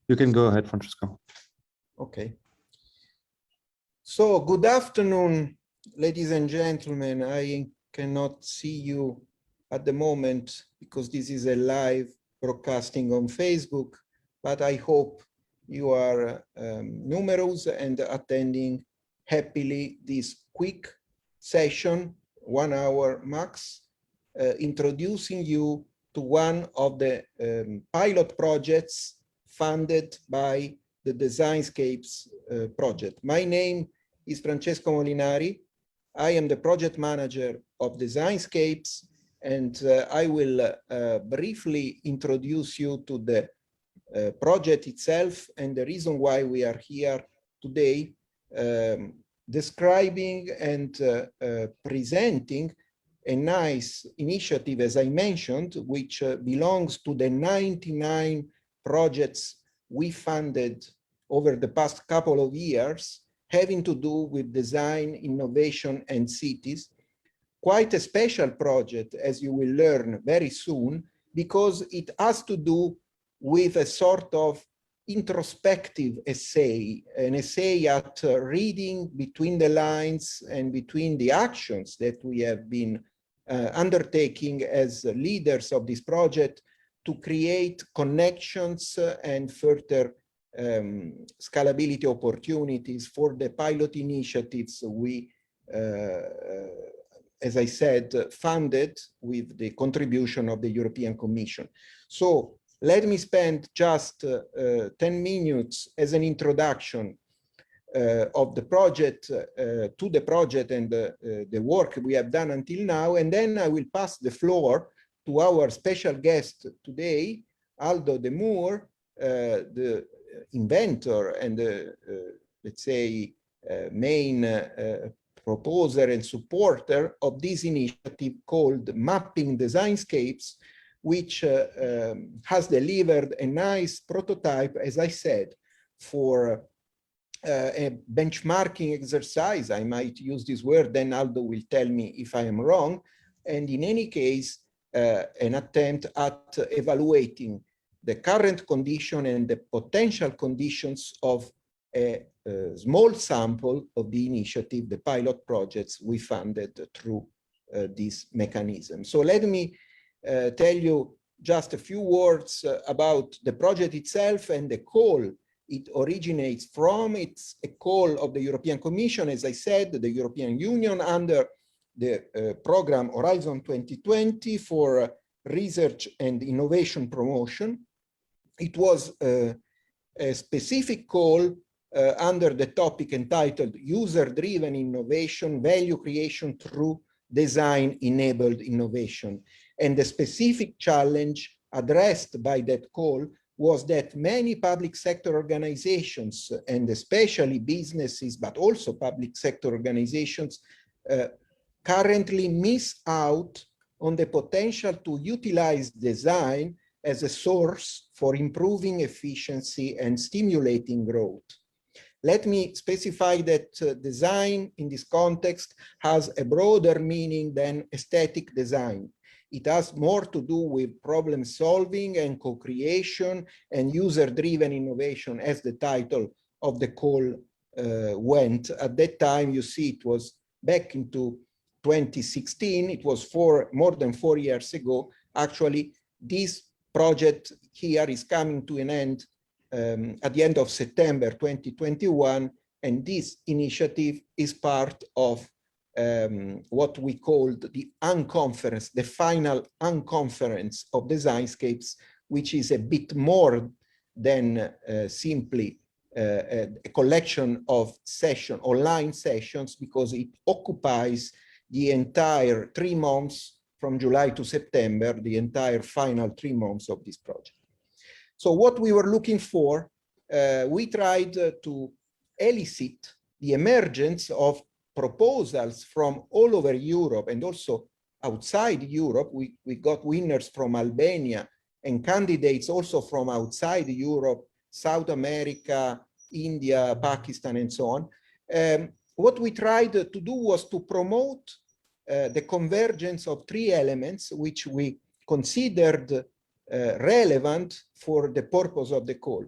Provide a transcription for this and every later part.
You can go ahead, Francesco. Okay. So good afternoon, ladies and gentlemen. I cannot see you at the moment because this is a live broadcasting on Facebook, but I hope you are numerous and attending happily this quick session, 1 hour max, introducing you to one of the pilot projects funded by the DesignScapes project. My name is Francesco Molinari. I am the project manager of DesignScapes, and I will briefly introduce you to the project itself and the reason why we are here today, describing and presenting a nice initiative, as I mentioned, which belongs to the 99 projects we funded over the past couple of years, having to do with design, innovation, and cities. Quite a special project, as you will learn very soon, because it has to do with a sort of introspective essay, an essay at reading between the lines and between the actions that we have been undertaking as leaders of this project to create connections and further scalability opportunities for the pilot initiatives we, as I said, funded with the contribution of the European Commission. So let me spend just 10 minutes as an introduction of the project, to the project and the work we have done until now, and then I will pass the floor to our special guest today, Aldo de Moor, the inventor and let's say main proposer and supporter of this initiative called MappingDESIGNSCAPES, which has delivered a nice prototype, as I said, for a benchmarking exercise. I might use this word, then Aldo will tell me if I am wrong. And in any case, an attempt at evaluating the current condition and the potential conditions of a small sample of the initiative, the pilot projects we funded through this mechanism. So let me tell you just a few words about the project itself and the call it originates from. It's a call of the European Commission, as I said, the European Union under the program Horizon 2020 for research and innovation promotion. It was a specific call under the topic entitled User-Driven Innovation, Value Creation Through Design-Enabled Innovation. And the specific challenge addressed by that call was that many public sector organizations, and especially businesses, but also public sector organizations, currently miss out on the potential to utilize design as a source for improving efficiency and stimulating growth. Let me specify that design in this context has a broader meaning than aesthetic design. It has more to do with problem solving and co-creation and user-driven innovation, as the title of the call went. At that time, you see, it was back into 2016. It was more than 4 years ago. Actually, this project here is coming to an end at the end of September 2021, and this initiative is part of what we called the unconference, the final unconference of DesignScapes, which is a bit more than simply a collection of online sessions, because it occupies the entire 3 months from July to September, the entire final 3 months of this project. So what we were looking for, we tried to elicit the emergence of proposals from all over Europe and also outside Europe. We got winners from Albania and candidates also from outside Europe, South America, India, Pakistan, and so on. What we tried to do was to promote the convergence of 3 elements which we considered relevant for the purpose of the call.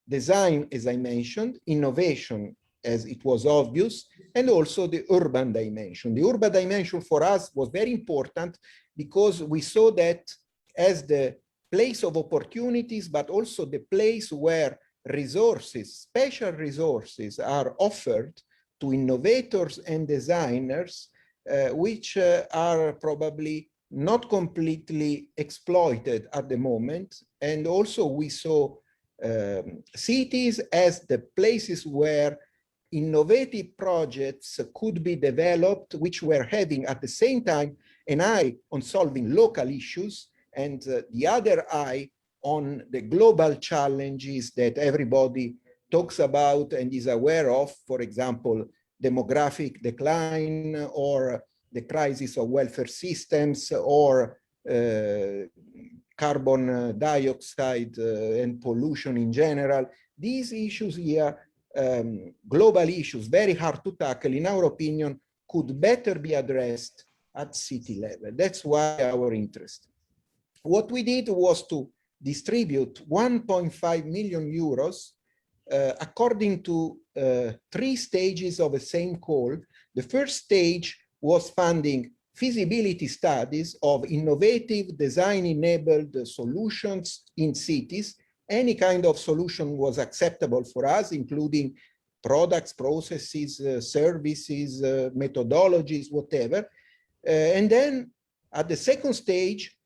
design, as I mentioned, innovation, as it was obvious, and also the urban dimension. The urban dimension for us was very important because we saw that as the place of opportunities, but also the place where resources, special resources are offered to innovators and designers, which are probably not completely exploited at the moment. And also we saw cities as the places where innovative projects could be developed, which were having at the same time an eye on solving local issues and the other eye on the global challenges that everybody talks about and is aware of, for example, demographic decline or the crisis of welfare systems or carbon dioxide and pollution in general. These issues here, global issues, very hard to tackle, in our opinion, could better be addressed at city level. That's why our interest. What we did was to distribute 1.5 million euros according to 3 stages of the same call. The first stage was funding feasibility studies of innovative design-enabled solutions in cities. Any kind of solution was acceptable for us, including products, processes, services, methodologies, whatever. And then at the second stage,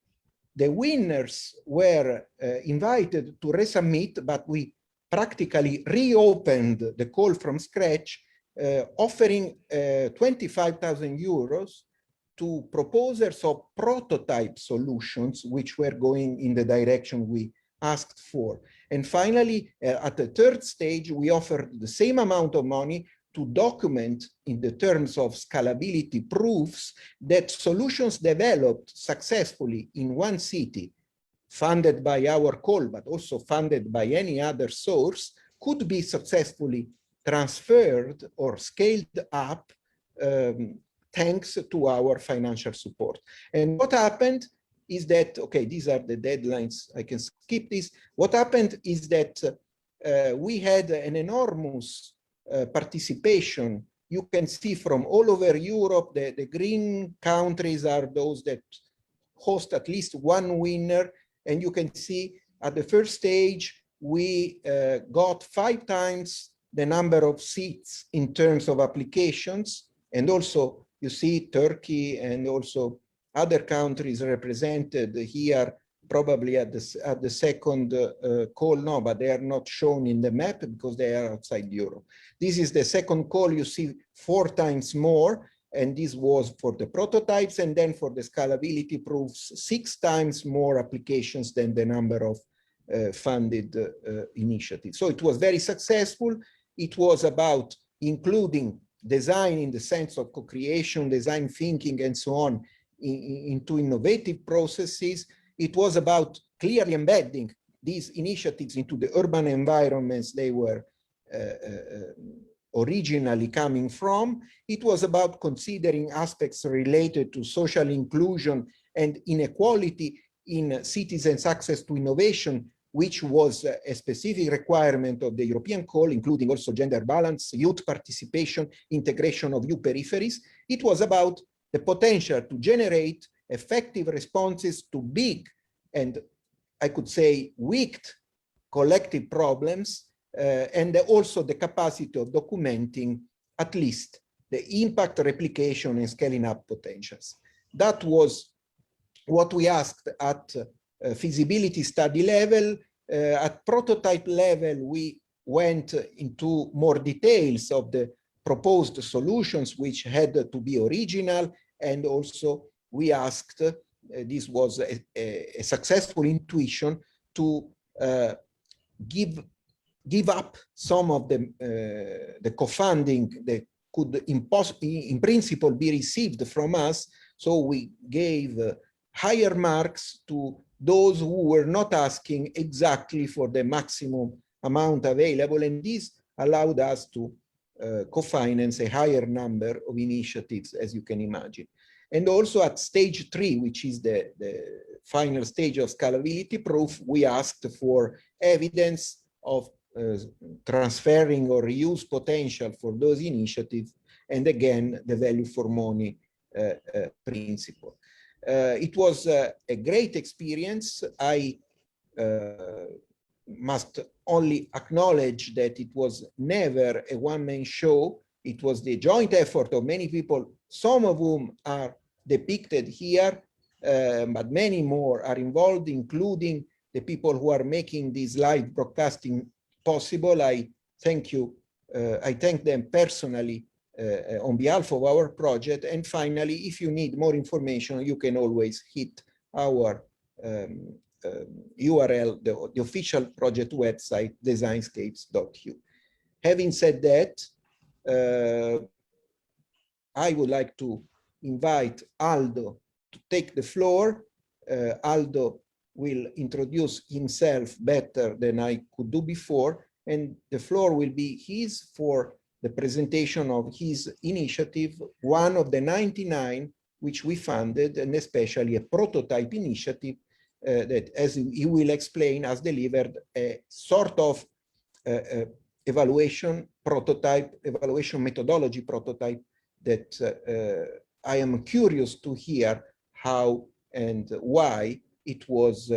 the winners were invited to resubmit, but we practically reopened the call from scratch, offering 25,000 euros to proposers of prototype solutions, which were going in the direction we asked for. And finally, at the third stage, we offered the same amount of money to document in the terms of scalability proofs that solutions developed successfully in one city, funded by our call, but also funded by any other source, could be successfully transferred or scaled up thanks to our financial support. And what happened is that, okay, these are the deadlines, I can skip this. What happened is that we had an enormous participation. You can see from all over Europe, the green countries are those that host at least one winner. And you can see at the first stage, we got 5 times the number of seats in terms of applications. And also you see Turkey and also other countries represented here, probably at the second call, no, but they are not shown in the map because they are outside Europe. This is the second call, you see 4 times more, and this was for the prototypes, and then for the scalability proofs, 6 times more applications than the number of funded initiatives. So it was very successful. It was about including design in the sense of co-creation, design thinking, and so on, into innovative processes. It was about clearly embedding these initiatives into the urban environments they were originally coming from. It was about considering aspects related to social inclusion and inequality in citizens' access to innovation, which was a specific requirement of the European call, including also gender balance, youth participation, integration of youth peripheries. It was about the potential to generate effective responses to big and, I could say, weak collective problems, and also the capacity of documenting at least the impact, replication, and scaling up potentials. That was what we asked at feasibility study level. At prototype level, we went into more details of the proposed solutions, which had to be original, and also we asked, this was a successful intuition, to give up some of the co-funding that could in principle be received from us. So we gave higher marks to those who were not asking exactly for the maximum amount available, and this allowed us to co-finance a higher number of initiatives, as you can imagine. And also at stage 3, which is the final stage of scalability proof, we asked for evidence of transferring or reuse potential for those initiatives, and again, the value for money principle. It was a great experience. I must only acknowledge that it was never a one-man show. It was the joint effort of many people, some of whom are depicted here, but many more are involved, including the people who are making this live broadcasting possible. I thank you. I thank them personally on behalf of our project. And finally, if you need more information, you can always hit our URL, the official project website, designscapes.eu. Having said that, I would like to invite Aldo to take the floor. Aldo will introduce himself better than I could do before, and the floor will be his for the presentation of his initiative, one of the 99 which we funded, and especially a prototype initiative that, as he will explain, has delivered a sort of evaluation methodology prototype that I am curious to hear how and why it was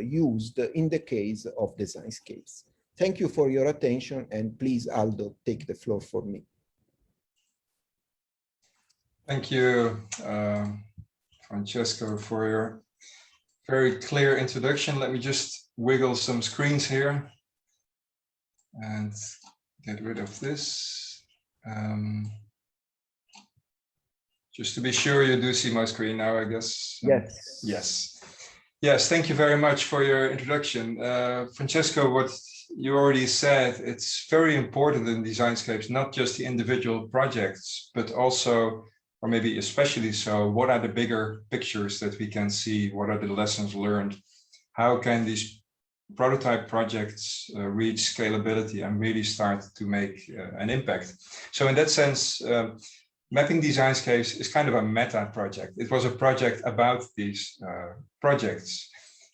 used in the case of DesignScapes. Thank you for your attention, and please, Aldo, take the floor for me. Thank you, Francesco, for your very clear introduction. Let me just wiggle some screens here and get rid of this. Just to be sure you do see my screen now, I guess. Yes. Yes. Yes, thank you very much for your introduction. Francesco, what you already said, it's very important in DesignScapes, not just the individual projects, but also, or maybe especially so, what are the bigger pictures that we can see? What are the lessons learned? How can these prototype projects reach scalability and really start to make an impact? So in that sense, Mapping DesignScapes is kind of a meta project. It was a project about these projects.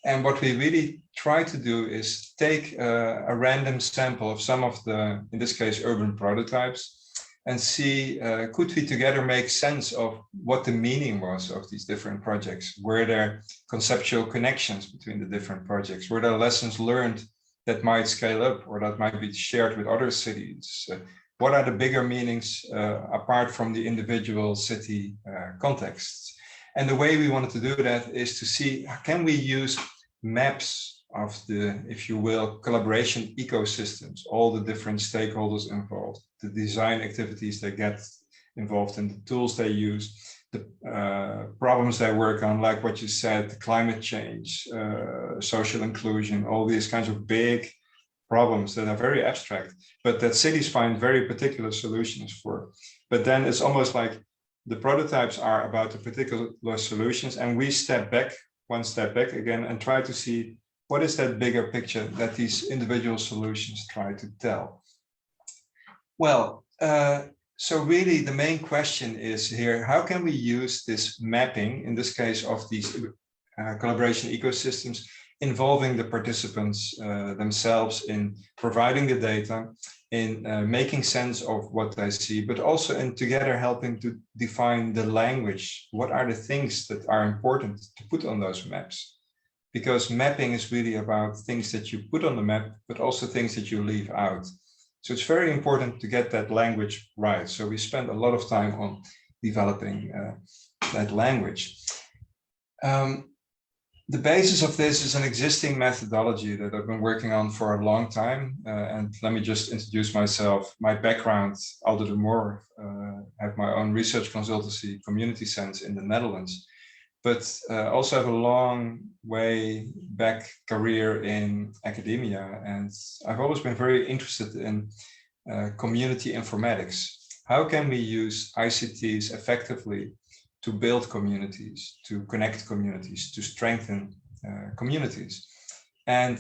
And what we really try to do is take a random sample of some of the, in this case, urban prototypes, and see, could we together make sense of what the meaning was of these different projects? Were there conceptual connections between the different projects? Were there lessons learned that might scale up or that might be shared with other cities? What are the bigger meanings apart from the individual city contexts? And the way we wanted to do that is to see, can we use maps of the, if you will, collaboration ecosystems, all the different stakeholders involved, the design activities they get involved in, the tools they use, the problems they work on, like what you said, climate change, social inclusion, all these kinds of big problems that are very abstract, but that cities find very particular solutions for. But then it's almost like the prototypes are about the particular solutions, and we step back, one step back again, and try to see what is that bigger picture that these individual solutions try to tell. Well, so really the main question is here, how can we use this mapping, in this case of these collaboration ecosystems, involving the participants themselves in providing the data, in making sense of what they see, but also in together helping to define the language. What are the things that are important to put on those maps? Because mapping is really about things that you put on the map, but also things that you leave out. So it's very important to get that language right. So we spend a lot of time on developing that language. The basis of this is an existing methodology that I've been working on for a long time. And let me just introduce myself. My background, Aldo de Moor, I have my own research consultancy, CommunitySense in the Netherlands, but also have a long way back career in academia. And I've always been very interested in community informatics. How can we use ICTs effectively to build communities, to connect communities, to strengthen communities? And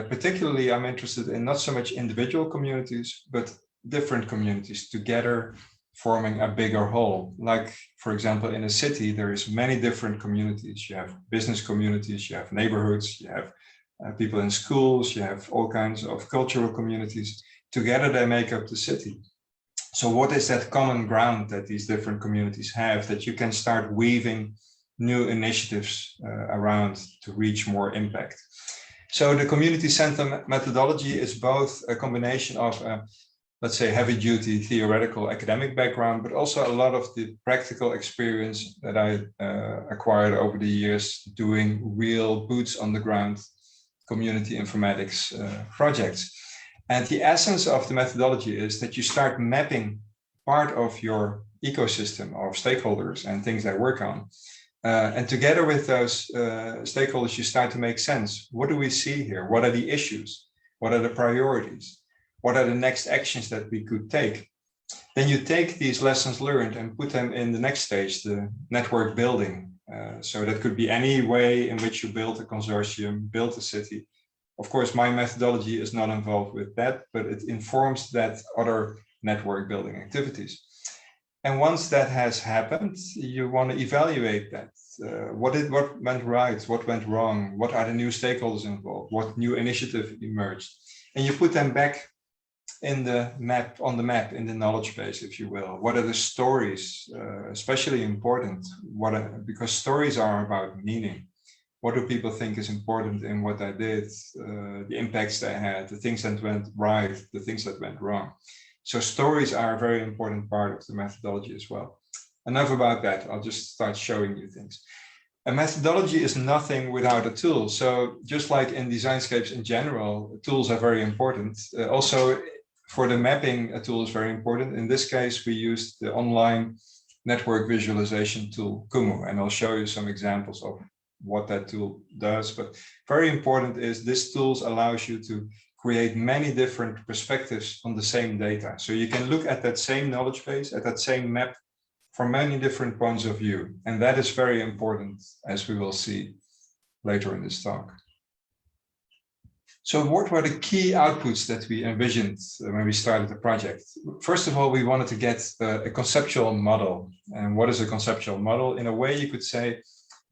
particularly, I'm interested in not so much individual communities, but different communities together forming a bigger whole. Like, for example, in a city, there is many different communities. You have business communities, you have neighborhoods, you have people in schools, you have all kinds of cultural communities. Together they make up the city. So what is that common ground that these different communities have that you can start weaving new initiatives around to reach more impact? So the community center methodology is both a combination of, let's say, heavy duty theoretical academic background, but also a lot of the practical experience that I acquired over the years doing real boots on the ground community informatics projects. And the essence of the methodology is that you start mapping part of your ecosystem of stakeholders and things they work on. And together with those stakeholders, you start to make sense. What do we see here? What are the issues? What are the priorities? What are the next actions that we could take? Then you take these lessons learned and put them in the next stage, the network building. So that could be any way in which you build a consortium, build a city. Of course, my methodology is not involved with that, but it informs that other network building activities. And once that has happened, you want to evaluate that. What went right? What went wrong? What are the new stakeholders involved? What new initiative emerged? And you put them back in the map, on the map, in the knowledge base, if you will. What are the stories, especially important? Because stories are about meaning. What do people think is important in what I did, the impacts they had, the things that went right, the things that went wrong. So stories are a very important part of the methodology as well. Enough about that, I'll just start showing you things. A methodology is nothing without a tool. So just like in Designscapes in general, tools are very important. Also for the mapping, a tool is very important. In this case, we used the online network visualization tool, Kumu, and I'll show you some examples of what that tool does. But very important is this tool allows you to create many different perspectives on the same data. So you can look at that same knowledge base, at that same map from many different points of view. And that is very important, as we will see later in this talk. So what were the key outputs that we envisioned when we started the project? First of all, we wanted to get a conceptual model. And what is a conceptual model? In a way, you could say,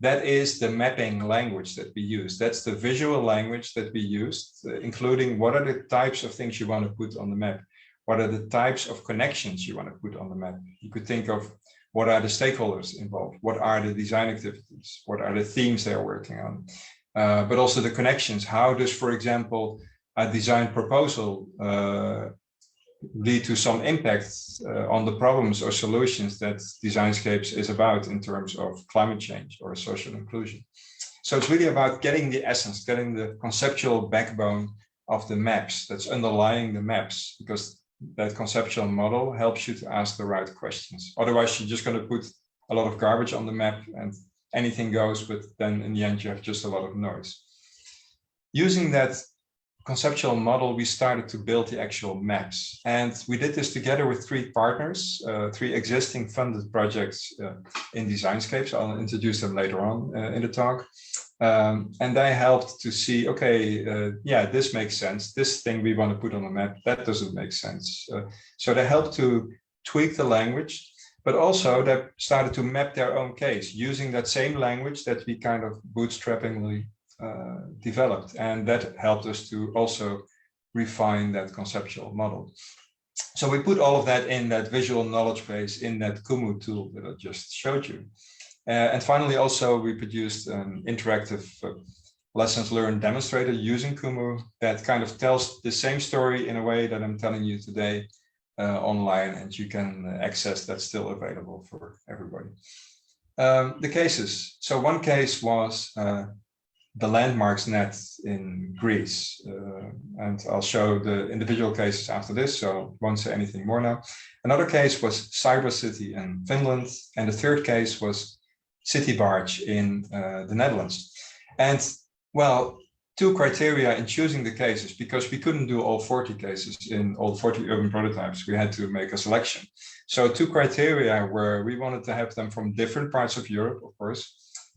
that is the mapping language that we use. That's the visual language that we used, including what are the types of things you want to put on the map? What are the types of connections you want to put on the map? You could think of what are the stakeholders involved? What are the design activities? What are the themes they're working on? But also the connections. How does, for example, a design proposal lead to some impact on the problems or solutions that Designscapes is about in terms of climate change or social inclusion. So it's really about getting the essence, getting the conceptual backbone of the maps that's underlying the maps, because that conceptual model helps you to ask the right questions. Otherwise, you're just going to put a lot of garbage on the map and anything goes, but then in the end, you have just a lot of noise. Using that conceptual model, we started to build the actual maps. And we did this together with three partners, three existing funded projects in Designscapes. I'll introduce them later on in the talk. And they helped to see, okay, yeah, this makes sense. This thing we want to put on the map, that doesn't make sense. So they helped to tweak the language, but also they started to map their own case using that same language that we kind of bootstrappingly developed, and that helped us to also refine that conceptual model. So we put all of that in that visual knowledge base in that Kumu tool that I just showed you. And finally, also we produced an interactive lessons learned demonstrator using Kumu that kind of tells the same story in a way that I'm telling you today online, and you can access that's still available for everybody. The cases. So one case was the landmarks net in Greece. And I'll show the individual cases after this, so won't say anything more now. Another case was Cyber City in Finland. And the third case was City Barge in the Netherlands. And well, two criteria in choosing the cases, because we couldn't do all 40 cases in all 40 urban prototypes. We had to make a selection. So two criteria were we wanted to have them from different parts of Europe, of course,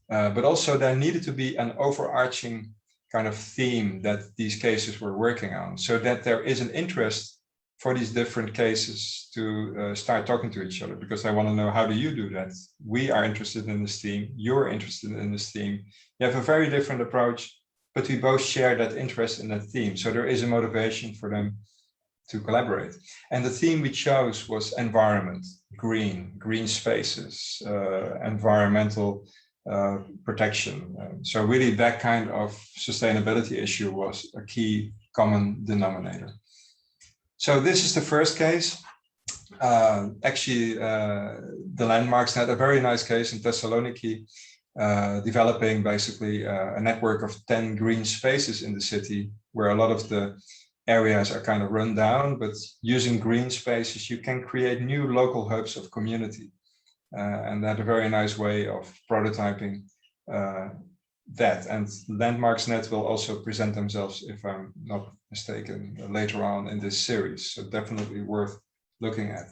but also there needed to be an overarching kind of theme that these cases were working on, so that there is an interest for these different cases to start talking to each other, because I want to know, how do you do that? We are interested in this theme, you're interested in this theme. You have a very different approach, but we both share that interest in that theme. So there is a motivation for them to collaborate. And the theme we chose was environment, green spaces, environmental protection. So really that kind of sustainability issue was a key common denominator. So this is the first case. Actually, the Landmarks had a very nice case in Thessaloniki, developing basically a network of 10 green spaces in the city, where a lot of the areas are kind of run down, but using green spaces, you can create new local hubs of community. And that a very nice way of prototyping that. And Landmarks.net will also present themselves, if I'm not mistaken, later on in this series. So definitely worth looking at.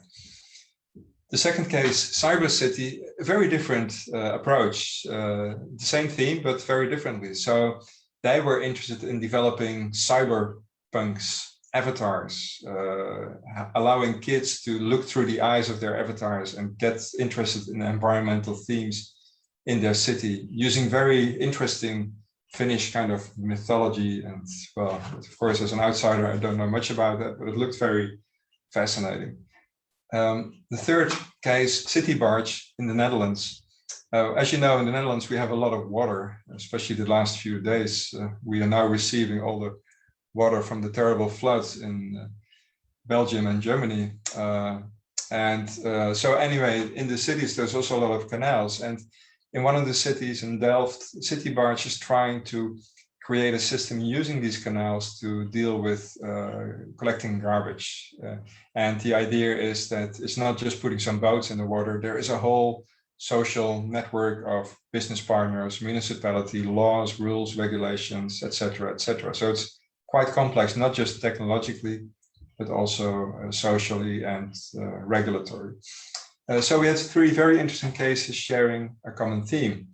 The second case, Cyber City, a very different approach, the same theme, but very differently. So they were interested in developing cyberpunks, avatars, allowing kids to look through the eyes of their avatars and get interested in environmental themes in their city, using very interesting Finnish kind of mythology. And well, of course, as an outsider, I don't know much about that, but it looked very fascinating. The third case, City Barge in the Netherlands. As you know, in the Netherlands, we have a lot of water, especially the last few days. We are now receiving all the water from the terrible floods in Belgium and Germany. So anyway, in the cities, there's also a lot of canals. And in one of the cities in Delft, City Barge is trying to create a system using these canals to deal with collecting garbage. And the idea is that it's not just putting some boats in the water, there is a whole social network of business partners, municipality, laws, rules, regulations, etc., etc. So it's quite complex, not just technologically, but also socially and regulatory. So we had three very interesting cases sharing a common theme.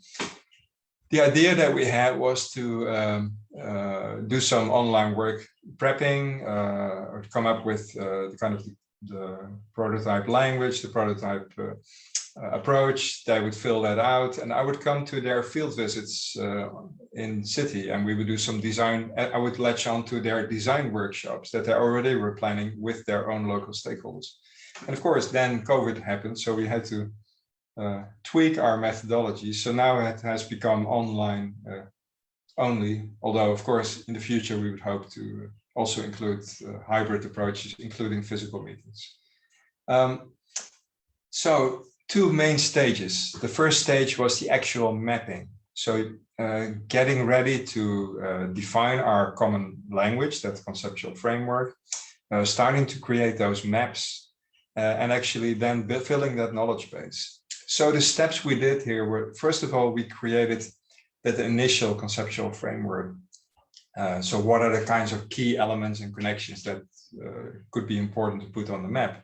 The idea that we had was to do some online work prepping, or to come up with the kind of the prototype language, the prototype approach. They would fill that out, and I would come to their field visits in city, and we would do some design. I would latch on to their design workshops that they already were planning with their own local stakeholders. And of course, then COVID happened, so we had to tweak our methodology. So now it has become online only, although of course in the future we would hope to also include hybrid approaches, including physical meetings. So two main stages. The first stage was the actual mapping. So getting ready to define our common language, that conceptual framework, starting to create those maps, and actually then filling that knowledge base. So the steps we did here were, first of all, we created that initial conceptual framework. So what are the kinds of key elements and connections that could be important to put on the map?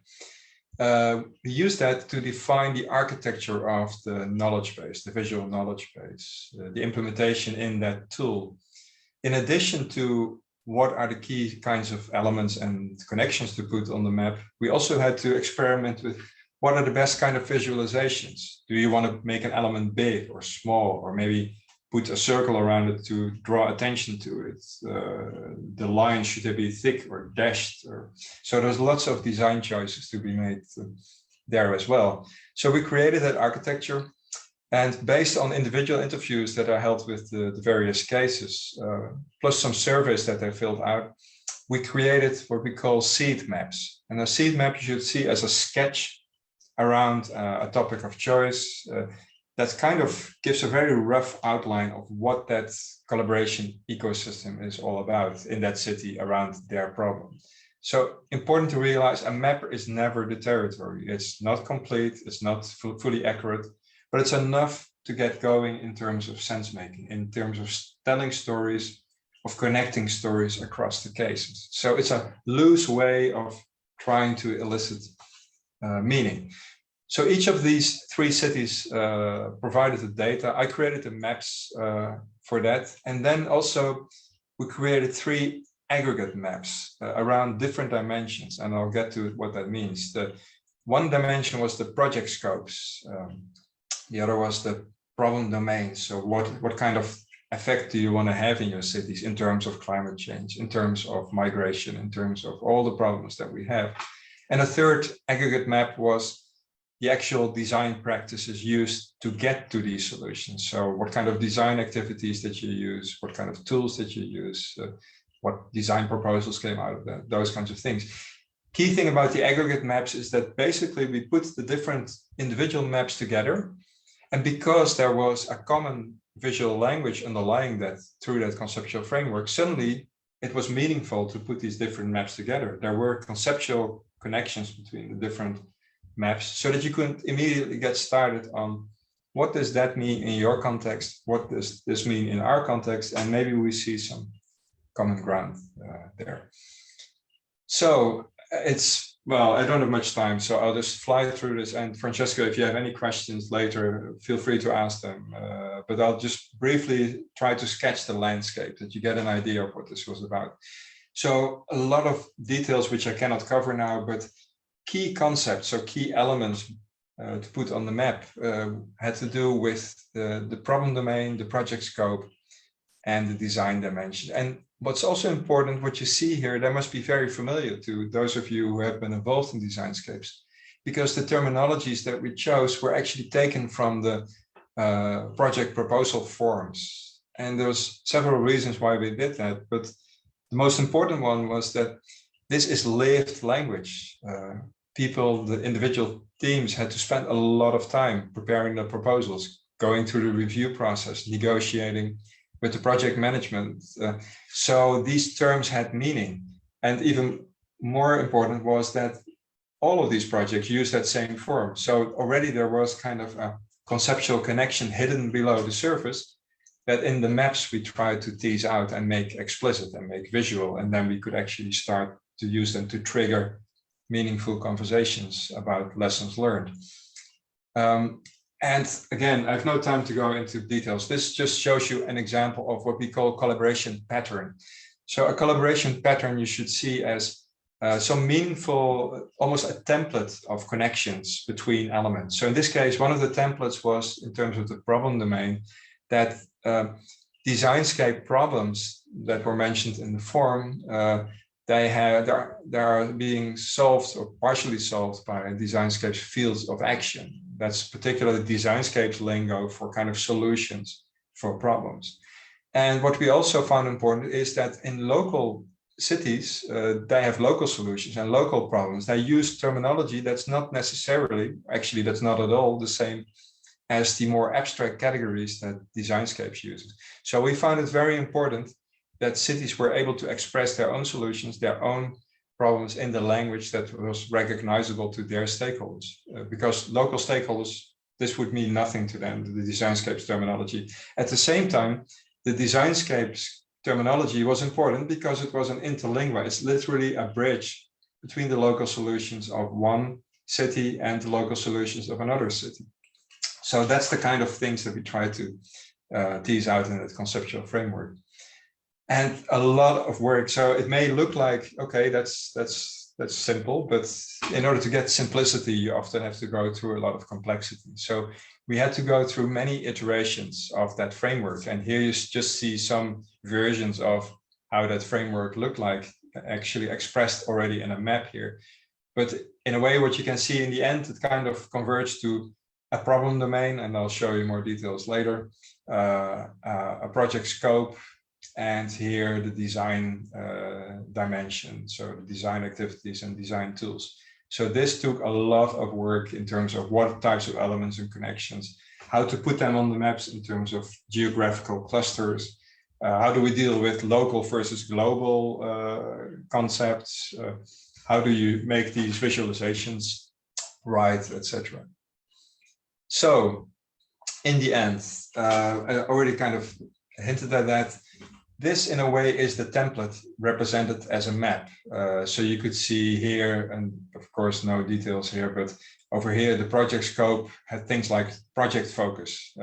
We use that to define the architecture of the knowledge base, the visual knowledge base, the implementation in that tool. In addition to what are the key kinds of elements and connections to put on the map, we also had to experiment with what are the best kind of visualizations. Do you want to make an element big or small, or maybe put a circle around it to draw attention to it? The lines, should they be thick or dashed? So there's lots of design choices to be made there as well. So we created that architecture, and based on individual interviews that I held with the various cases, plus some surveys that they filled out, we created what we call seed maps. And a seed map you should see as a sketch around a topic of choice. That kind of gives a very rough outline of what that collaboration ecosystem is all about in that city around their problem. So important to realize, a map is never the territory. It's not complete, it's not fully accurate, but it's enough to get going in terms of sense making, in terms of telling stories, of connecting stories across the cases. So it's a loose way of trying to elicit meaning. So each of these three cities provided the data. I created the maps for that. And then also we created three aggregate maps around different dimensions. And I'll get to what that means. The one dimension was the project scopes. The other was the problem domain. So what kind of effect do you want to have in your cities in terms of climate change, in terms of migration, in terms of all the problems that we have. And a third aggregate map was the actual design practices used to get to these solutions. So what kind of design activities that you use, what kind of tools that you use, what design proposals came out of that, those kinds of things. Key thing about the aggregate maps is that basically we put the different individual maps together. And because there was a common visual language underlying that through that conceptual framework, suddenly it was meaningful to put these different maps together. There were conceptual connections between the different maps so that you could immediately get started on what does that mean in your context? What does this mean in our context? And maybe we see some common ground there. So it's, well, I don't have much time, so I'll just fly through this. And Francesco, if you have any questions later, feel free to ask them. But I'll just briefly try to sketch the landscape that you get an idea of what this was about. So a lot of details which I cannot cover now, but key concepts, so key elements to put on the map had to do with the problem domain, the project scope, and the design dimension. And what's also important, what you see here, that must be very familiar to those of you who have been involved in Designscapes, because the terminologies that we chose were actually taken from the project proposal forms. And there's several reasons why we did that, but the most important one was that this is lived language. People, the individual teams had to spend a lot of time preparing the proposals, going through the review process, negotiating with the project management. So these terms had meaning. And even more important was that all of these projects use that same form. So already there was kind of a conceptual connection hidden below the surface that in the maps we tried to tease out and make explicit and make visual. And then we could actually start to use them to trigger meaningful conversations about lessons learned. And again, I have no time to go into details. This just shows you an example of what we call collaboration pattern. So a collaboration pattern you should see as some meaningful, almost a template of connections between elements. So in this case, one of the templates was in terms of the problem domain that designscape problems that were mentioned in the form, they are being solved or partially solved by Designscape's fields of action. That's particularly Designscape's lingo for kind of solutions for problems. And what we also found important is that in local cities, they have local solutions and local problems. They use terminology that's not necessarily, actually that's not at all the same as the more abstract categories that Designscapes uses. So we found it very important that cities were able to express their own solutions, their own problems in the language that was recognizable to their stakeholders. Because local stakeholders, this would mean nothing to them, the Designscapes terminology. At the same time, the Designscapes terminology was important because it was an interlingua. It's literally a bridge between the local solutions of one city and the local solutions of another city. So that's the kind of things that we try to tease out in that conceptual framework. And a lot of work. So it may look like, okay, that's simple, but in order to get simplicity, you often have to go through a lot of complexity. So we had to go through many iterations of that framework. And here you just see some versions of how that framework looked like, actually expressed already in a map here. But in a way, what you can see in the end, it kind of converged to a problem domain, and I'll show you more details later, a project scope, and here the design dimension, so the design activities and design tools. So this took a lot of work in terms of what types of elements and connections, how to put them on the maps in terms of geographical clusters, how do we deal with local versus global concepts, how do you make these visualizations right, etc. So in the end, I already kind of hinted at that. This, in a way, is the template represented as a map. So you could see here, and of course, no details here, but over here, the project scope had things like project focus.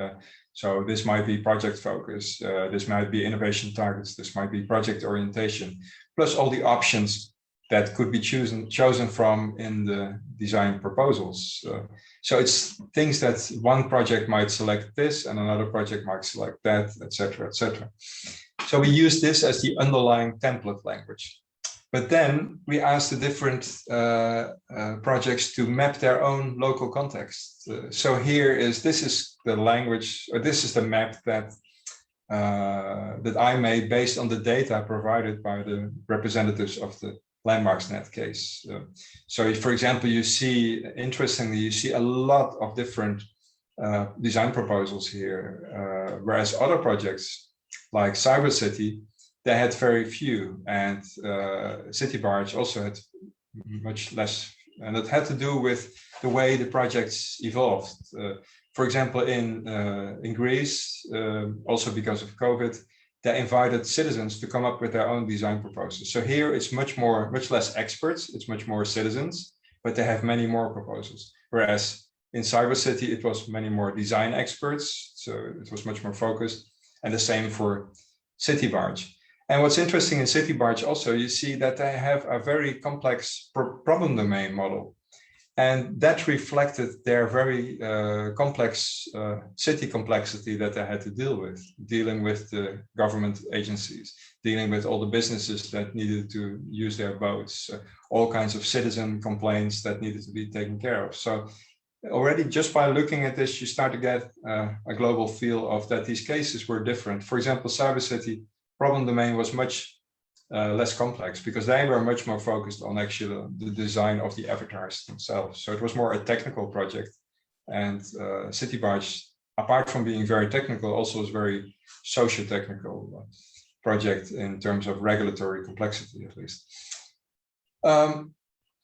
So this might be project focus, this might be innovation targets, this might be project orientation, plus all the options that could be chosen from in the design proposals. So it's things that one project might select this and another project might select that, etc., etc. So we use this as the underlying template language. But then we asked the different projects to map their own local context. So this is the language, or this is the map that I made based on the data provided by the representatives of the LandmarksNet case. So for example, you see, interestingly, you see a lot of different design proposals here, whereas other projects like Cyber City, they had very few, and City Barge also had much less, and it had to do with the way the projects evolved. For example, in Greece, also because of COVID, they invited citizens to come up with their own design proposals. So here it's much less experts, it's much more citizens, but they have many more proposals. Whereas in Cyber City, it was many more design experts, so it was much more focused, and the same for City Barge. And what's interesting in City Barge also, you see that they have a very complex problem domain model. And that reflected their very complex city complexity that they had to deal with, dealing with the government agencies, dealing with all the businesses that needed to use their boats, all kinds of citizen complaints that needed to be taken care of. So already just by looking at this, you start to get a global feel of that these cases were different. For example, Cyber City problem domain was much less complex because they were much more focused on actually the design of the avatars themselves. So it was more a technical project, and City Barge, apart from being very technical, also was very socio-technical project in terms of regulatory complexity, at least.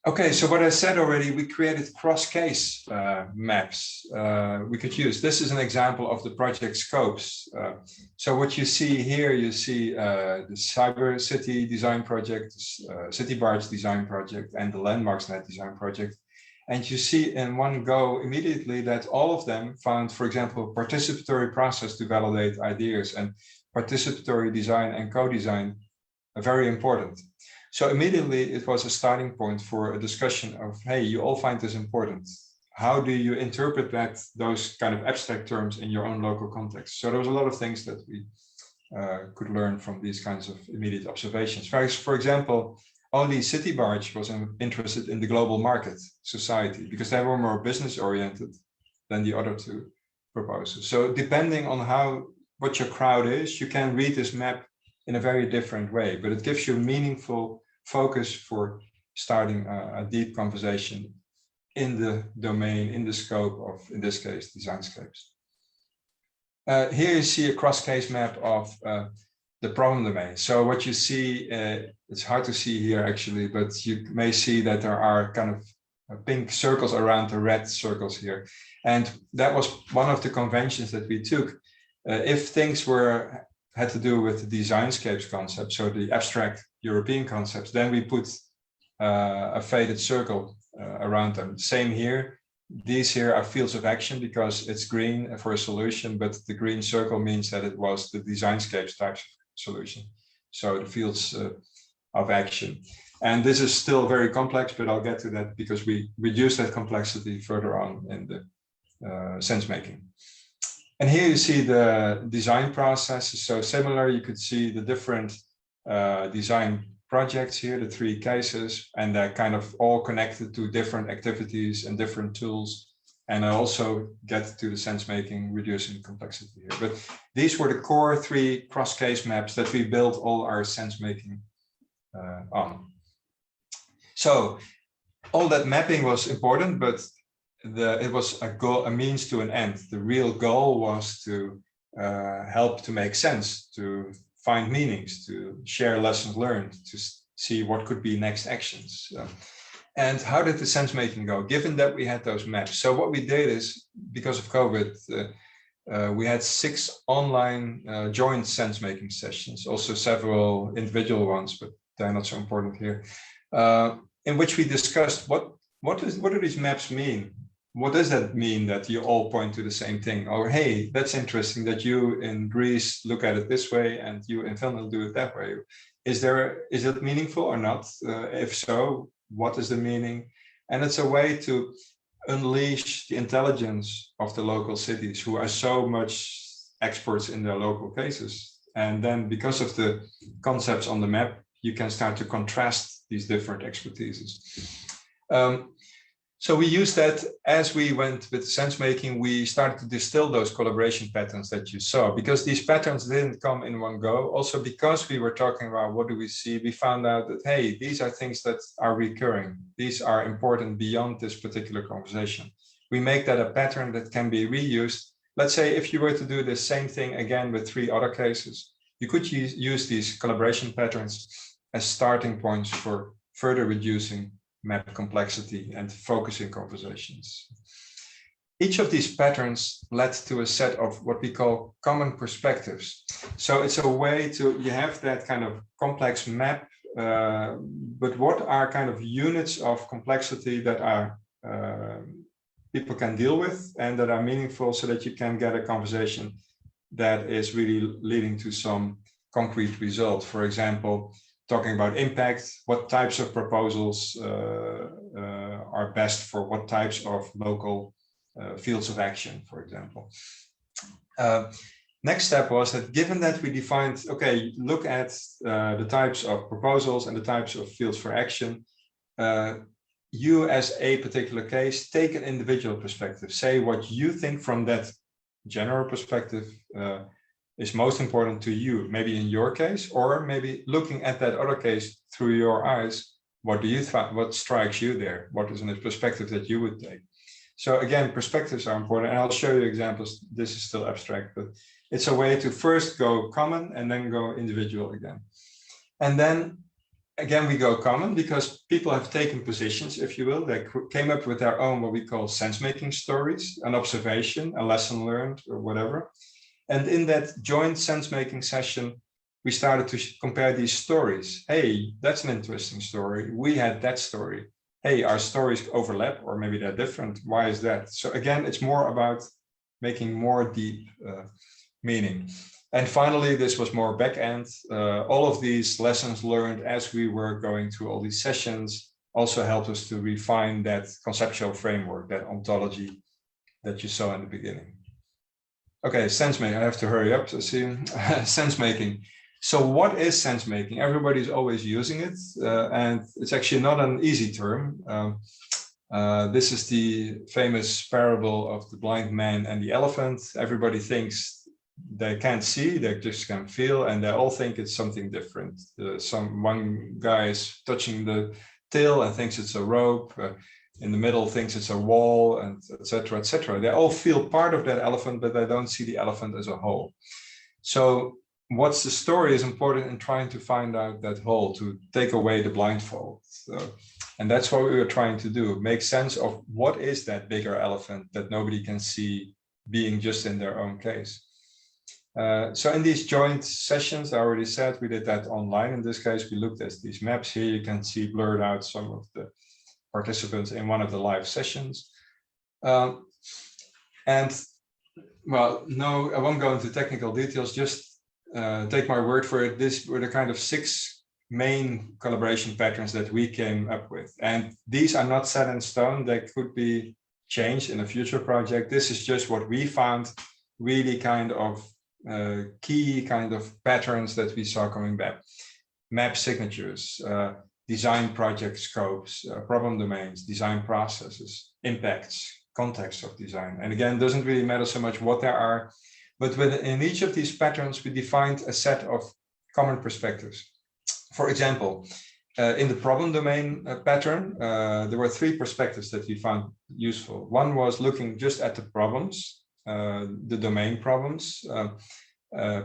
Okay, so what I said already, we created cross-case maps we could use. This is an example of the project scopes. So what you see here, you see the Cyber City design project, City Barge design project, and the LandmarksNet design project. And you see in one go immediately that all of them found, for example, participatory process to validate ideas, and participatory design and co-design are very important. So immediately it was a starting point for a discussion of, hey, you all find this important. How do you interpret those kind of abstract terms in your own local context? So there was a lot of things that we could learn from these kinds of immediate observations. For example, only City Barge was interested in the global market society because they were more business oriented than the other two proposals. So depending on what your crowd is, you can read this map in a very different way, but it gives you meaningful focus for starting a deep conversation in the domain, in the scope of, in this case, DesignScapes. Here you see a cross-case map of the problem domain. So what you see, it's hard to see here actually, but you may see that there are kind of pink circles around the red circles here. And that was one of the conventions that we took. If things had to do with the DesignScapes concept, so the abstract European concepts, then we put a faded circle around them. Same here. These here are fields of action because it's green for a solution, but the green circle means that it was the DesignScapes type of solution. So the fields of action. And this is still very complex, but I'll get to that because we reduce that complexity further on in the sense making. And here you see the design processes. So similar, you could see the different design projects here, the three cases, and they're kind of all connected to different activities and different tools. And I also get to the sense making, reducing complexity here. But these were the core three cross-case maps that we built all our sense making on. So all that mapping was important, but it was a means to an end. The real goal was to help to make sense, to find meanings, to share lessons learned, to see what could be next actions. And how did the sense making go, given that we had those maps? So what we did is, because of COVID, we had 6 online joint sense making sessions, also several individual ones, but they're not so important here, in which we discussed what do these maps mean? what does that mean that you all point to the same thing? Or, hey, that's interesting that you in Greece look at it this way and you in Finland do it that way. Is it meaningful or not? If so, what is the meaning? And it's a way to unleash the intelligence of the local cities who are so much experts in their local cases. And then because of the concepts on the map, you can start to contrast these different expertises. So we used that as we went with sense making, we started to distill those collaboration patterns that you saw, because these patterns didn't come in one go. Also, because we were talking about what do we see, we found out that, hey, these are things that are recurring. These are important beyond this particular conversation. We make that a pattern that can be reused. Let's say if you were to do the same thing again with 3 other cases, you could use these collaboration patterns as starting points for further reducing map complexity and focusing conversations. Each of these patterns led to a set of what we call common perspectives. So it's a way to, you have that kind of complex map, but what are kind of units of complexity that are people can deal with and that are meaningful so that you can get a conversation that is really leading to some concrete result. For example, talking about impact, what types of proposals are best for what types of local fields of action, for example. Next step was that given that we defined, okay, look at the types of proposals and the types of fields for action, you as a particular case, take an individual perspective, say what you think from that general perspective is most important to you, maybe in your case, or maybe looking at that other case through your eyes, what do you think, what strikes you there? What is a perspective that you would take? So again, perspectives are important, and I'll show you examples. This is still abstract, but it's a way to first go common and then go individual again. And then again, we go common because people have taken positions, if you will. They came up with their own, what we call sense-making stories, an observation, a lesson learned, or whatever. And in that joint sense-making session, we started to compare these stories. Hey, that's an interesting story. We had that story. Hey, our stories overlap, or maybe they're different. Why is that? So again, it's more about making more deep meaning. And finally, this was more back end. All of these lessons learned as we were going through all these sessions also helped us to refine that conceptual framework, that ontology that you saw in the beginning. Okay, sense making. I have to hurry up to see sense making. So what is sense making? Everybody's always using it, and it's actually not an easy term. This is the famous parable of the blind man and the elephant. Everybody thinks they can't see, they just can feel, and they all think it's something different. One guy is touching the tail and thinks it's a rope. In the middle thinks it's a wall, and etc., etc. They all feel part of that elephant, but they don't see the elephant as a whole. So what's the story is important in trying to find out that whole, to take away the blindfold. And that's what we were trying to do, make sense of what is that bigger elephant that nobody can see being just in their own case. So in these joint sessions, I already said we did that online. In this case, we looked at these maps. Here you can see blurred out some of the participants in one of the live sessions. And well, no, I won't go into technical details, just take my word for it. These were the kind of 6 main collaboration patterns that we came up with. And these are not set in stone. They could be changed in a future project. This is just what we found really kind of key kind of patterns that we saw coming back. Map signatures, design project scopes, problem domains, design processes, impacts, context of design. And again, it doesn't really matter so much what there are, but in each of these patterns, we defined a set of common perspectives. For example, in the problem domain pattern, there were 3 perspectives that we found useful. One was looking just at the problems, the domain problems,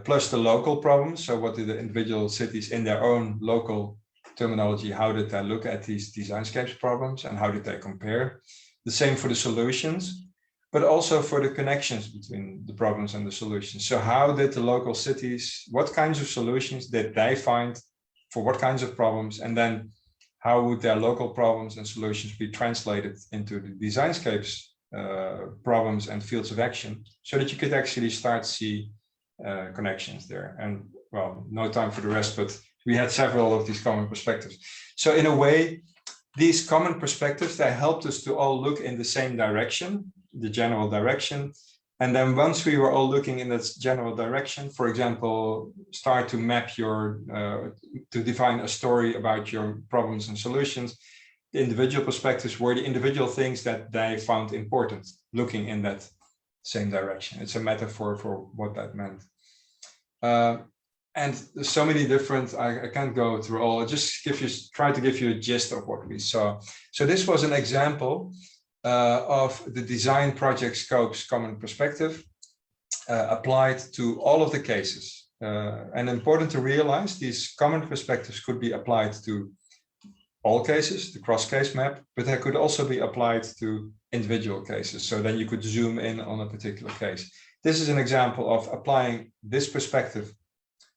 plus the local problems. So what did the individual cities in their own local terminology, how did they look at these designscapes problems and how did they compare? The same for the solutions, but also for the connections between the problems and the solutions. So how did the local cities, what kinds of solutions did they find for what kinds of problems? And then how would their local problems and solutions be translated into the designscapes problems and fields of action, so that you could actually start to see connections there. And well, no time for the rest, but we had several of these common perspectives. So in a way, these common perspectives, they helped us to all look in the same direction, the general direction. And then once we were all looking in that general direction, for example, start to map your, to define a story about your problems and solutions, the individual perspectives were the individual things that they found important, looking in that same direction. It's a metaphor for what that meant. And there's so many different, I can't go through all, I'll just try to give you a gist of what we saw. So this was an example of the design project scopes common perspective applied to all of the cases. And important to realize, these common perspectives could be applied to all cases, the cross-case map, but they could also be applied to individual cases. So then you could zoom in on a particular case. This is an example of applying this perspective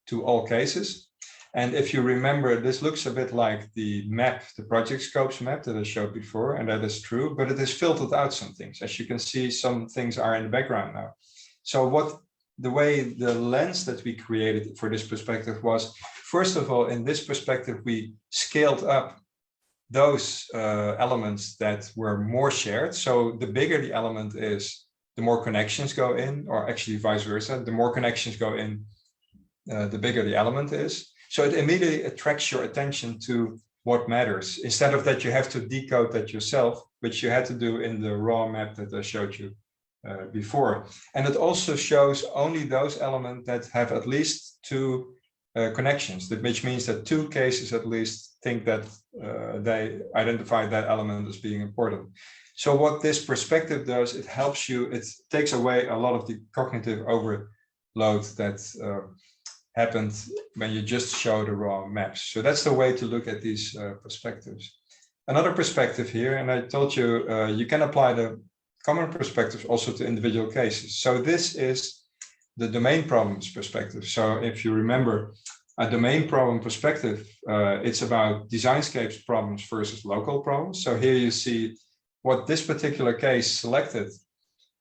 to all cases. And if you remember, this looks a bit like the map, the project scopes map that I showed before, and that is true, but it has filtered out some things. As you can see, some things are in the background now. So the way the lens that we created for this perspective was, first of all, in this perspective, we scaled up those elements that were more shared. So the bigger the element is, the more connections go in, or actually vice versa. The more connections go in, the bigger the element is. So it immediately attracts your attention to what matters, instead of that you have to decode that yourself, which you had to do in the raw map that I showed you before. And it also shows only those elements that have at least two connections, which means that two cases at least think that they identify that element as being important. So what this perspective does, it helps you, it takes away a lot of the cognitive overload that happened when you just show the raw maps. So that's the way to look at these perspectives. Another perspective here, and I told you, you can apply the common perspectives also to individual cases. So this is the domain problems perspective. So if you remember, a domain problem perspective, it's about designscapes problems versus local problems. So here you see what this particular case selected.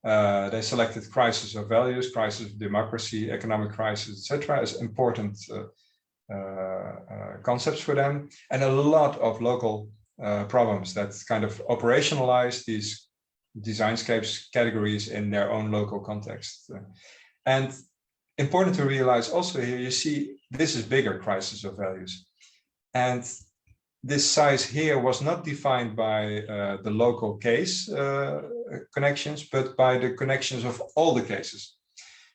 They selected crisis of values, crisis of democracy, economic crisis, etc., as important concepts for them, and a lot of local problems that kind of operationalize these designscapes categories in their own local context. And important to realize also here, you see this is bigger, crisis of values, and this size here was not defined by the local case connections, but by the connections of all the cases.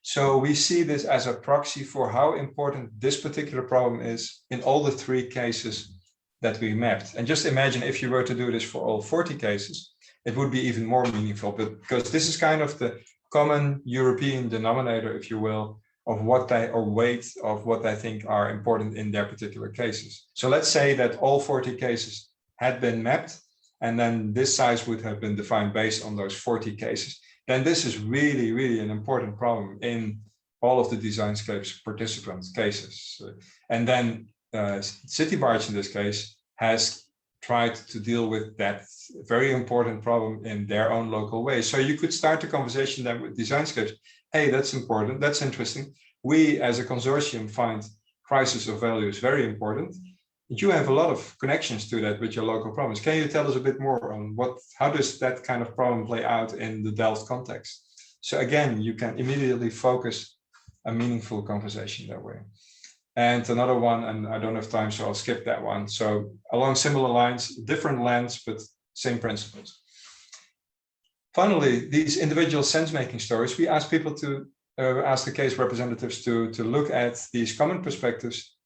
So we see this as a proxy for how important this particular problem is in all the 3 cases that we mapped. And just imagine if you were to do this for all 40 cases, it would be even more meaningful, but because this is kind of the common European denominator, if you will, of what they, or weight of what they think are important in their particular cases. So let's say that all 40 cases had been mapped, and then this size would have been defined based on those 40 cases. Then this is really, really an important problem in all of the Designscapes participant cases. And then City Barge in this case has tried to deal with that very important problem in their own local way. So you could start a conversation then with Designscapes. Hey, that's important, that's interesting. We as a consortium find crisis of values very important. You have a lot of connections to that with your local problems. Can you tell us a bit more on how does that kind of problem play out in the Delft context? So again, you can immediately focus a meaningful conversation that way. And another one, and I don't have time, so I'll skip that one. So along similar lines, different lens, but same principles. Finally, these individual sense-making stories, we ask people to ask the case representatives to look at these common perspectives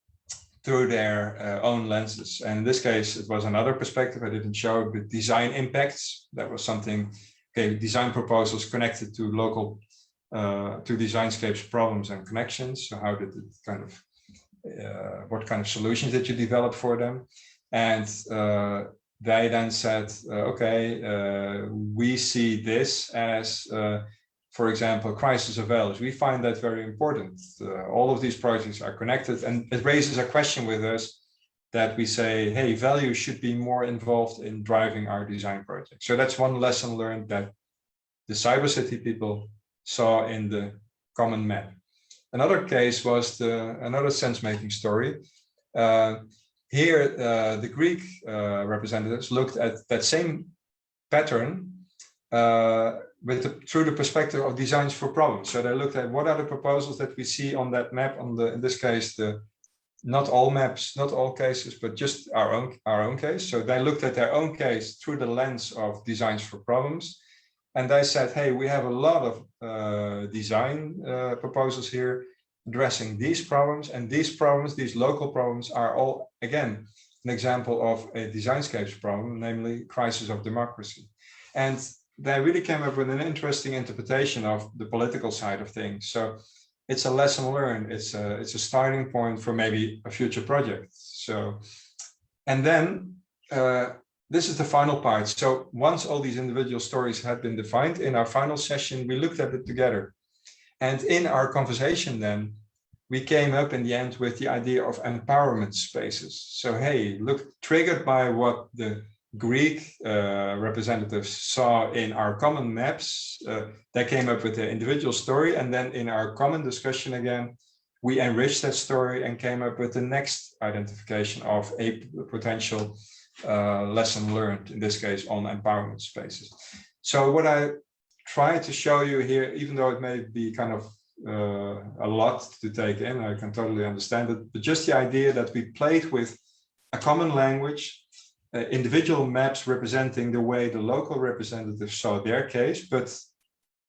through their own lenses. And in this case, it was another perspective I didn't show, but design impacts. That was something, okay, design proposals connected to local, to Designscapes problems and connections. So how did it kind of, what kind of solutions did you develop for them? And they then said, okay, we see this as, for example, crisis of values. We find that very important. All of these projects are connected, and it raises a question with us that we say, hey, value should be more involved in driving our design project. So that's one lesson learned, that the cyber city people saw in the common map. Another case was another sense-making story. Here, the Greek representatives looked at that same pattern through the perspective of designs for problems. So they looked at what are the proposals that we see on that map, in this case, not all maps, not all cases, but just our own case. So they looked at their own case through the lens of designs for problems. And they said, hey, we have a lot of design proposals here addressing these problems. And these problems, these local problems, are all, again, an example of a designscapes problem, namely crisis of democracy. And they really came up with an interesting interpretation of the political side of things. So it's a lesson learned. It's a starting point for maybe a future project. So, and then this is the final part. So once all these individual stories had been defined, in our final session, we looked at it together. And in our conversation then, we came up in the end with the idea of empowerment spaces. So, hey, look, triggered by what the Greek representatives saw in our common maps, they came up with the individual story. And then in our common discussion again, we enriched that story and came up with the next identification of a potential lesson learned, in this case, on empowerment spaces. So what I try to show you here, even though it may be kind of a lot to take in, I can totally understand it, but just the idea that we played with a common language, individual maps representing the way the local representatives saw their case, but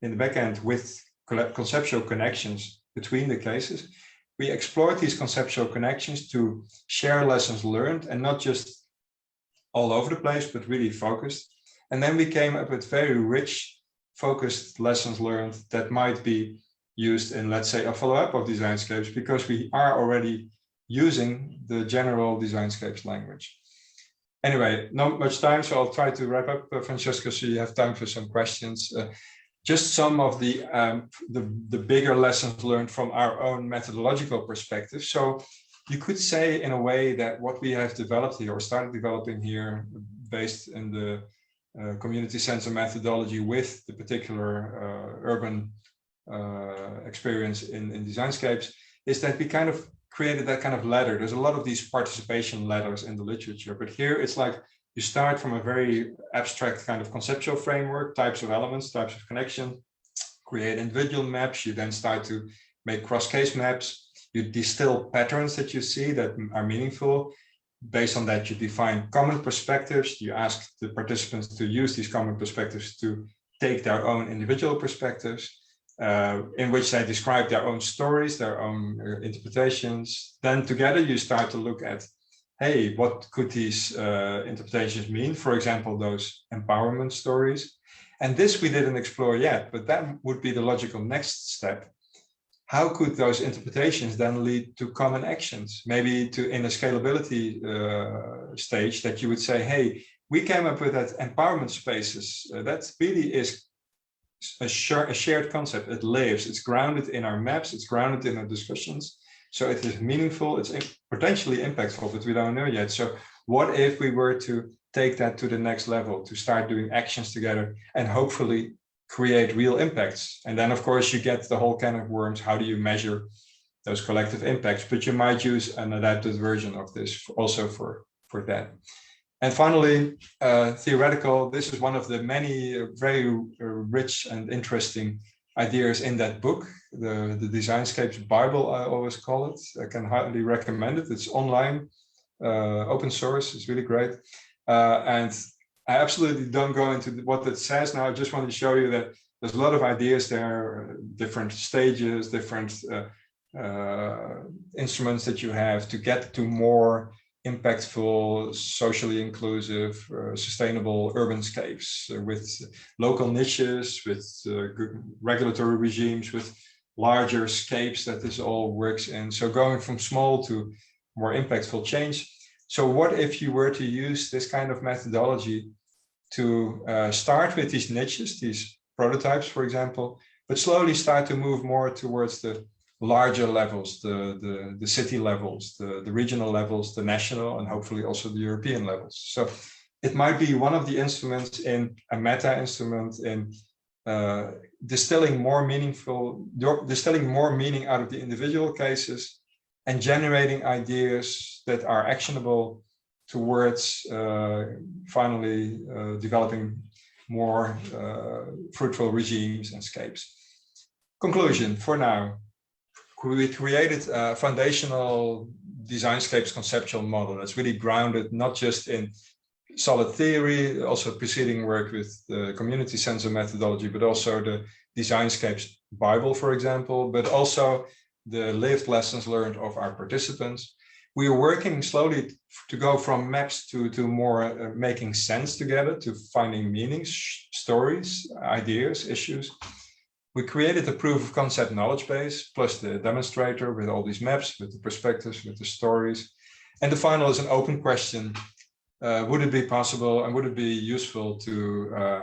in the back end with conceptual connections between the cases. We explored these conceptual connections to share lessons learned, and not just all over the place, but really focused. And then we came up with very rich, focused lessons learned that might be used in, let's say, a follow-up of Designscapes, because we are already using the general Designscapes language. Anyway, not much time, so I'll try to wrap up, Francesco, so you have time for some questions. Just some of the bigger lessons learned from our own methodological perspective. So you could say in a way that what we have developed here, or started developing here, based in the community sensor methodology with the particular urban experience in Designscapes, is that we kind of created that kind of ladder. There's a lot of these participation ladders in the literature, but here it's like you start from a very abstract kind of conceptual framework, types of elements, types of connection, create individual maps. You then start to make cross-case maps. You distill patterns that you see that are meaningful. Based on that, you define common perspectives. You ask the participants to use these common perspectives to take their own individual perspectives, in which they describe their own stories, their own interpretations. Then together you start to look at, hey, what could these interpretations mean? For example, those empowerment stories. And this we didn't explore yet, but that would be the logical next step. How could those interpretations then lead to common actions? Maybe to, in a scalability stage, that you would say, hey, we came up with that empowerment spaces. That really is a shared concept. It lives, it's grounded in our maps, it's grounded in our discussions. So it is meaningful, it's potentially impactful, but we don't know yet. So what if we were to take that to the next level, to start doing actions together and hopefully create real impacts? And then of course you get the whole can of worms. How do you measure those collective impacts? But you might use an adapted version of this also for that. And finally, theoretical, this is one of the many very rich and interesting ideas in that book, the Designscapes Bible, I always call it. I can highly recommend it. It's online, open source, it's really great. And I absolutely don't go into what it says now. I just want to show you that there's a lot of ideas there, different stages, different instruments that you have to get to more impactful, socially inclusive, sustainable urbanscapes with local niches, with regulatory regimes, with larger scapes that this all works in. So going from small to more impactful change. So what if you were to use this kind of methodology to start with these niches, these prototypes, for example, but slowly start to move more towards the larger levels, the city levels, the regional levels, the national, and hopefully also the European levels. So it might be one of the instruments in a meta instrument in distilling more meaning out of the individual cases, and generating ideas that are actionable towards finally developing more fruitful regimes and scapes. Conclusion for now. We created a foundational designscapes conceptual model that's really grounded not just in solid theory, also preceding work with the CommunitySense methodology, but also the Designscapes Bible, for example, but also the lived lessons learned of our participants. We are working slowly to go from maps to more making sense together, to finding meanings, stories, ideas, issues. We created a proof of concept knowledge base, plus the demonstrator with all these maps, with the perspectives, with the stories. And the final is an open question. Would it be possible and would it be useful to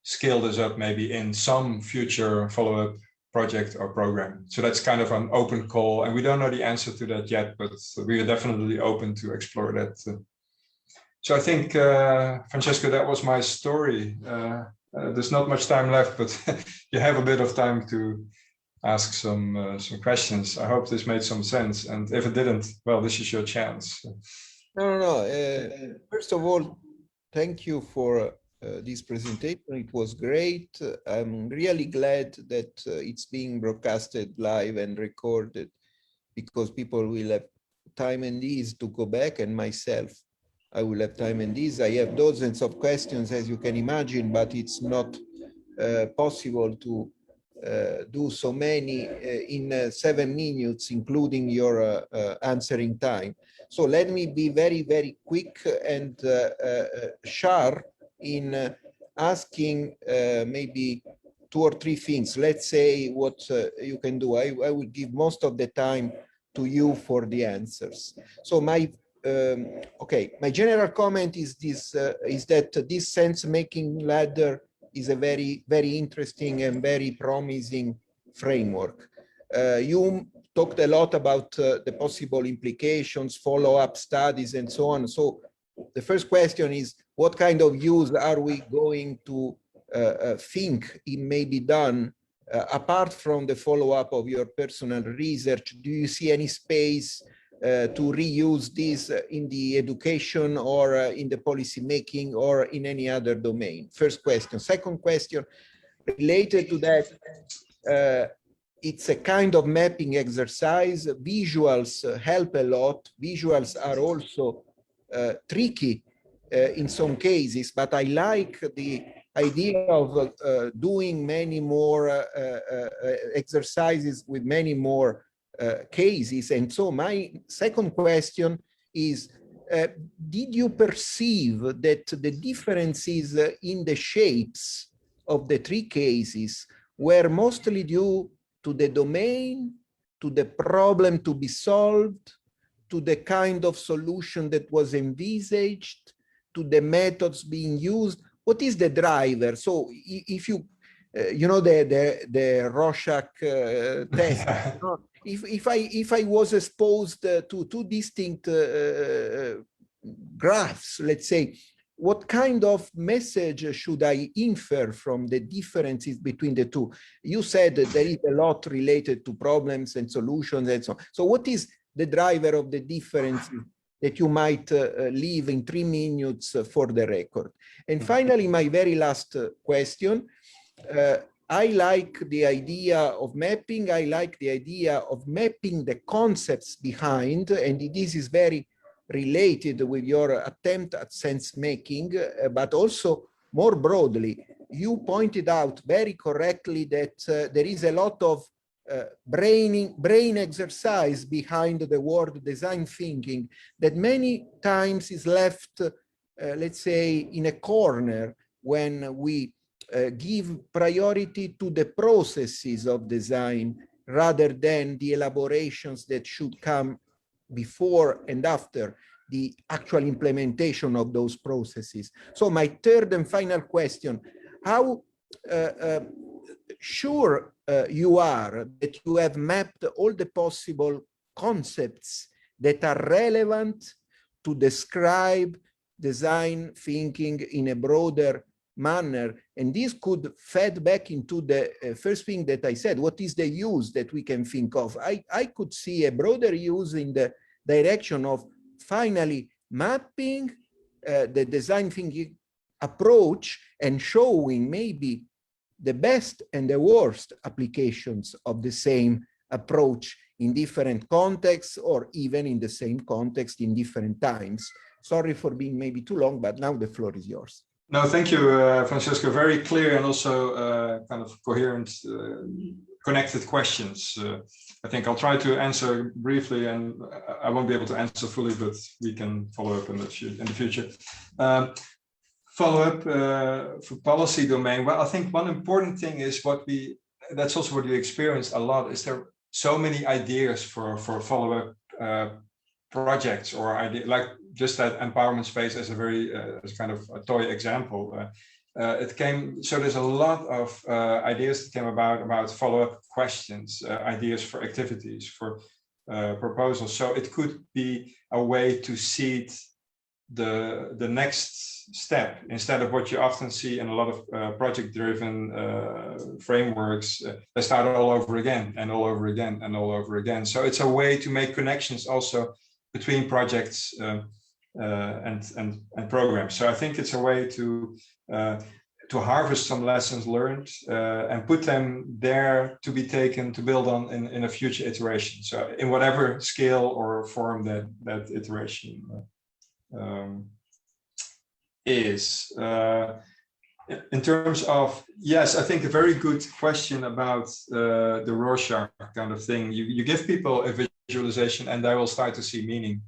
scale this up maybe in some future follow-up project or program? So that's kind of an open call, and we don't know the answer to that yet, but we are definitely open to explore that. So I think, Francesco, that was my story. There's not much time left, but you have a bit of time to ask some questions. I hope this made some sense, and if it didn't, well, this is your chance. No. First of all, thank you for this presentation. It was great. I'm really glad that it's being broadcasted live and recorded, because people will have time and ease to go back, and myself, I will have time and ease. I have dozens of questions, as you can imagine, but it's not possible to do so many in 7 minutes, including your answering time. So let me be very, very quick and sharp in asking maybe 2 or 3 things. Let's say what you can do. I will give most of the time to you for the answers. So my my general comment is this: is that this sense-making ladder is a very, very interesting and very promising framework. You talked a lot about the possible implications, follow-up studies, and so on. So the first question is, what kind of use are we going to think it may be done apart from the follow-up of your personal research? Do you see any space to reuse this in the education or in the policy making or in any other domain? First question. Second question, related to that, it's a kind of mapping exercise. Visuals help a lot. Visuals are also tricky in some cases, but I like the idea of doing many more exercises with many more cases. And so my second question is, did you perceive that the differences in the shapes of the 3 cases were mostly due to the domain, to the problem to be solved, to the kind of solution that was envisaged, to the methods being used? What is the driver? So if you, you know, the Rorschach test, if I was exposed to 2 distinct graphs, let's say, what kind of message should I infer from the differences between the 2? You said that there is a lot related to problems and solutions and so on. So what is the driver of the difference that you might leave in 3 minutes for the record? And finally, my very last question. I like the idea of mapping. I like the idea of mapping the concepts behind, and this is very related with your attempt at sense making, but also more broadly, you pointed out very correctly that there is a lot of brain exercise behind the word design thinking that many times is left, let's say, in a corner when we give priority to the processes of design rather than the elaborations that should come before and after the actual implementation of those processes. So my third and final question, how sure you are that you have mapped all the possible concepts that are relevant to describe design thinking in a broader manner, And this could fed back into the first thing that I said, what is the use that we can think of? I could see a broader use in the direction of finally mapping the design thinking approach and showing maybe the best and the worst applications of the same approach in different contexts or even in the same context in different times. Sorry for being maybe too long, but now the floor is yours. No, thank you, Francesco. Very clear and also kind of coherent, connected questions. I think I'll try to answer briefly, and I won't be able to answer fully, but we can follow up in the future. Follow up for policy domain. Well, I think one important thing is that's also what we experienced a lot, is there so many ideas for follow-up projects or idea, like just that empowerment space as a very as kind of a toy example. So there's a lot of ideas that came about follow-up questions, ideas for activities, for proposals. So it could be a way to seed the next step, instead of what you often see in a lot of project-driven frameworks. They start all over again and all over again and all over again. So it's a way to make connections also between projects and programs. So I think it's a way to harvest some lessons learned and put them there to be taken to build on in a future iteration. So in whatever scale or form that iteration is. In terms of, yes, I think a very good question about the Rorschach kind of thing. You give people a visualization and they will start to see meaning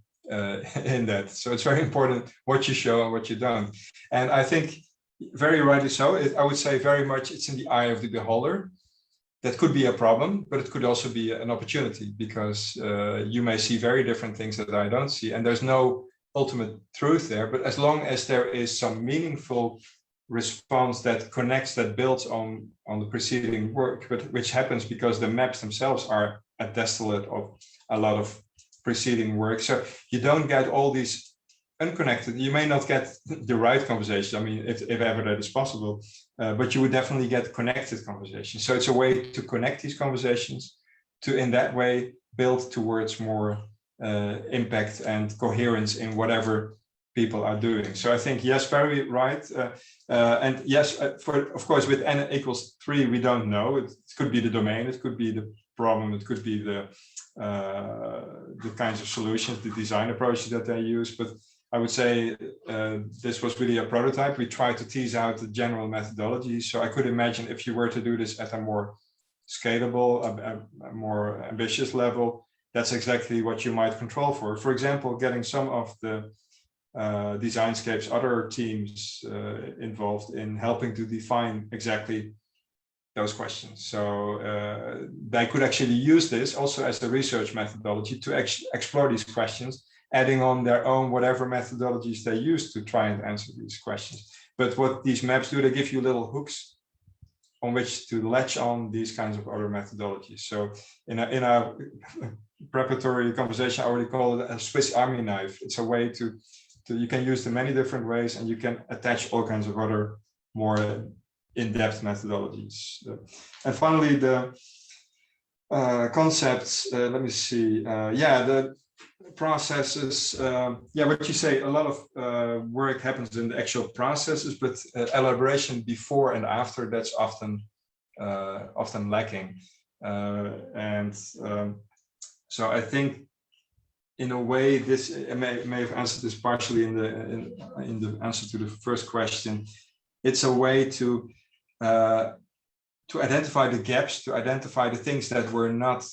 in that. So it's very important what you show and what you don't. And I think very rightly so. I would say very much it's in the eye of the beholder. That could be a problem, but it could also be an opportunity, because you may see very different things that I don't see, and there's no ultimate truth there. But as long as there is some meaningful response that connects, that builds on the preceding work, but which happens because the maps themselves are a distillate of a lot of preceding work. So you don't get all these unconnected, you may not get the right conversation, I mean, if ever that is possible, but you would definitely get connected conversations. So it's a way to connect these conversations, to in that way build towards more impact and coherence in whatever people are doing. So I think, yes, very right. And yes, of course, with n equals 3, we don't know. It could be the domain, it could be the problem, it could be the kinds of solutions, the design approaches that they use. But I would say this was really a prototype. We tried to tease out the general methodology. So I could imagine if you were to do this at a more scalable, a more ambitious level, that's exactly what you might control for. For example, getting some of the DesignScapes other teams involved in helping to define exactly those questions. So they could actually use this also as a research methodology to explore these questions, adding on their own whatever methodologies they use to try and answer these questions. But what these maps do, they give you little hooks on which to latch on these kinds of other methodologies. So in a preparatory conversation, I already call it a Swiss Army knife. It's a way to you can use them many different ways, and you can attach all kinds of other more in-depth methodologies. And finally, the concepts, let me see. The processes, what you say, a lot of work happens in the actual processes, but elaboration before and after, that's often lacking. So I think in a way, this I may have answered this partially in the answer to the first question. It's a way to identify the gaps, to identify the things that were not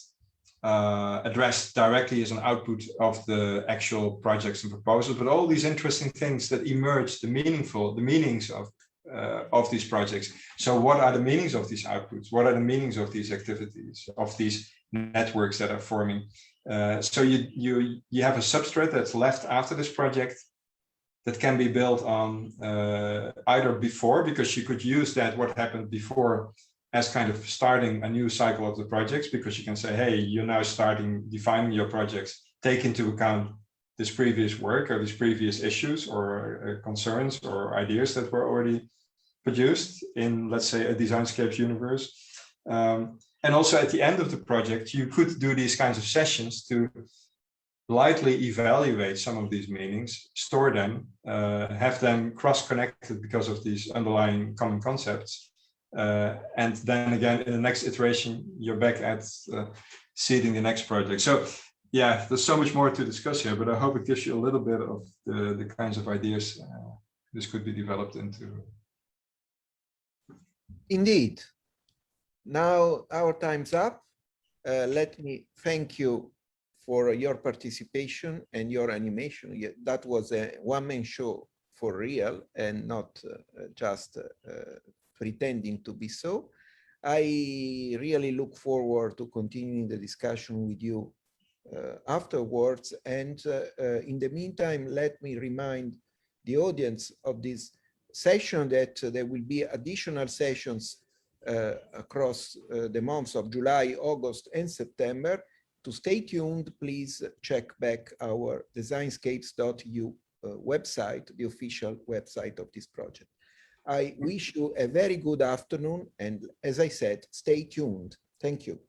addressed directly as an output of the actual projects and proposals, but all these interesting things that emerge, the meanings of these projects. So what are the meanings of these outputs? What are the meanings of these activities, of these networks that are forming? So you have a substrate that's left after this project that can be built on either before, because you could use that what happened before as kind of starting a new cycle of the projects, because you can say, hey, you're now starting defining your projects, take into account this previous work or these previous issues or concerns or ideas that were already produced in, let's say, a Designscapes universe. And also at the end of the project, you could do these kinds of sessions to lightly evaluate some of these meanings, store them, have them cross-connected because of these underlying common concepts. And then again, in the next iteration, you're back at seeding the next project. So yeah, there's so much more to discuss here, but I hope it gives you a little bit of the kinds of ideas this could be developed into. Indeed. Now our time's up. Let me thank you for your participation and your animation. That was a one-man show for real and not just pretending to be so. I really look forward to continuing the discussion with you afterwards. And in the meantime, let me remind the audience of this session that there will be additional sessions across the months of July, August, and September. To stay tuned, please check back our designscapes.eu website, the official website of this project. I wish you a very good afternoon, and as I said, stay tuned. Thank you.